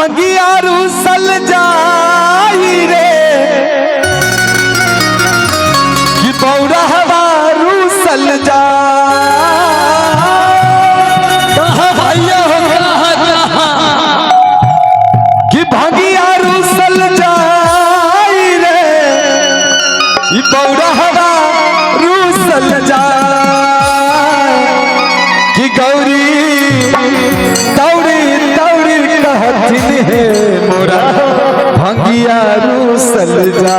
भंगिया रूसल जाई रे कि बौरा हवा रूसल जा कि भंगिया रूसल जाई रे कि बौरा हवा रूसल जा कि गौरी दौड़ी दौड़ी कहथिन हे मोरा भंगिया रूसल जा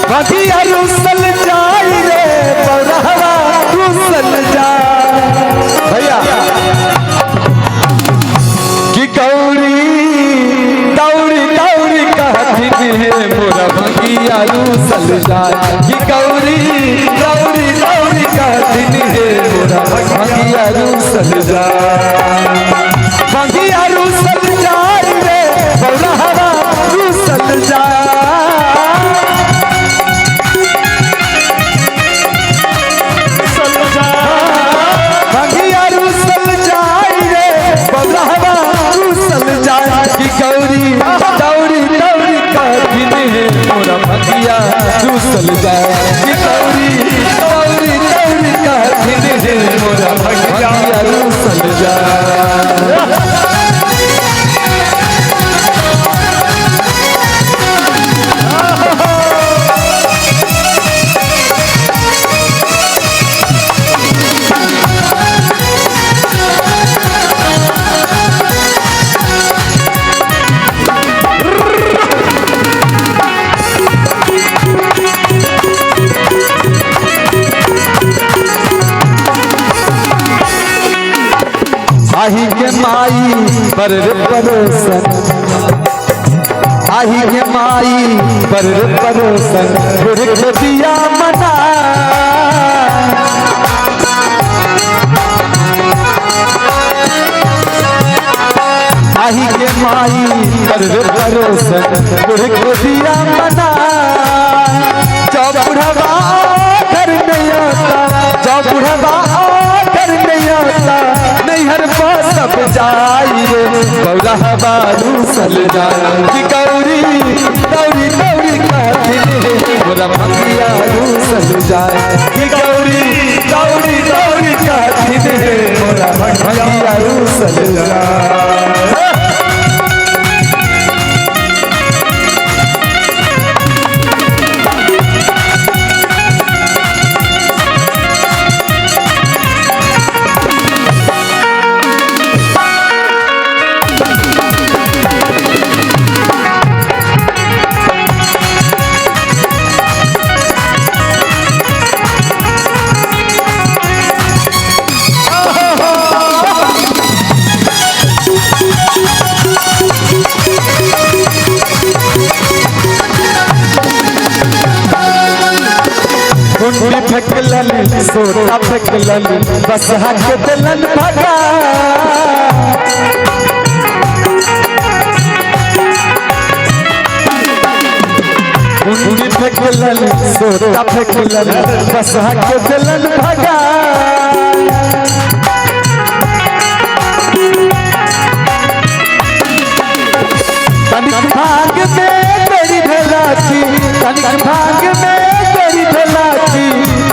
भंगिया रूसल जाई रे बौरहवा रूसल जा भैया कि गौरी दौड़ी दौड़ी कहथिन हे मोरा भंगिया रूसल जा कि गौरी दौड़ी दौड़ी कहथिन हे मोरा भंगिया रूसल जा भंगिया रूसल जाई रे बौरहवा रूसल जा गौरी दौड़ी दौड़ी कहथिन हे मोरा भंगिया रूसल जा कि गौरी दौड़ी दौड़ी कहथिन हे मोरा भंगिया रूसल जा आही के माई पर परोसन आही के माई पर परोसन के दिया मना आही के माई पर परोसन के दिया मना जब बुढ़वा घर नहीं आता जब बुढ़वा घर नहीं आता नैहर सब जाई रे बौरा हवा रूसल जा कि गौरी दौड़ी दौड़ी कहथिन हे मोरा भंगिया रूसल जा कि गौरी दौड़ी दौड़ी कहथिन हे मोरा भंगिया रूसल जा कुंडी फेंकलन सोटा फेंकलन बस हक दिलन भगा कुंडी फेंकलन सोटा फेंकलन बस हक दिलन भगा तनिक भाग में तेरी भला की तनिक भाग में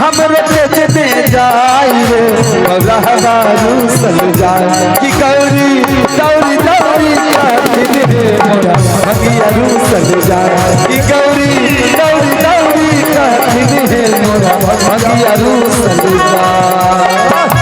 हमरे बेच दे जाई रे बौरा हवा रूसल जा कि गौरी दौड़ी दौड़ी कहथिन हे मोरा भंगिया रूसल जा कि गौरी दौड़ी दौड़ी कहथिन हे मोरा भंगिया रूसल जा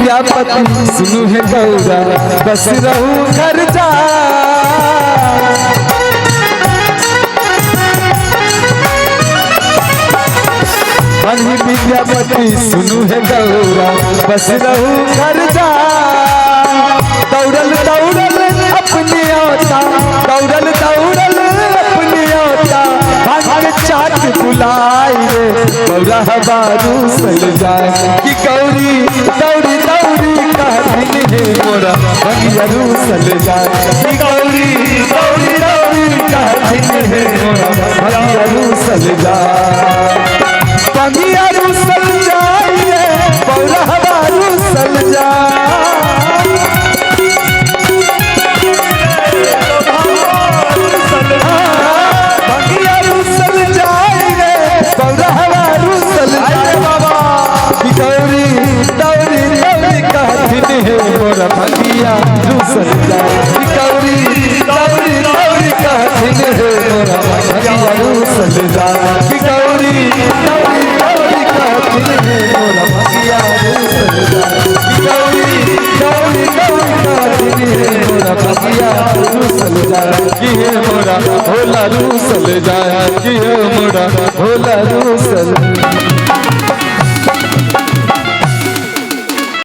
विद्यापति सुनु है गौरा बस रहू घर जा बनी विद्यापति सुनु है गौरा बस रहू घर जा दौड़ल दौड़ल अपनी औता दौड़ल दौड़ल अपनी औता भांग चाट बुलाई रे गौरा हबारू सल जाए कि गौरी दौड़ी दौड़ी का दिन है मोरा भंगियारू सल जाए कि गौरी दौड़ी दौड़ी का दिन है मोरा भंगियारू सल जाए भंगियारू सल जाए गौरा हबारू सल जाए।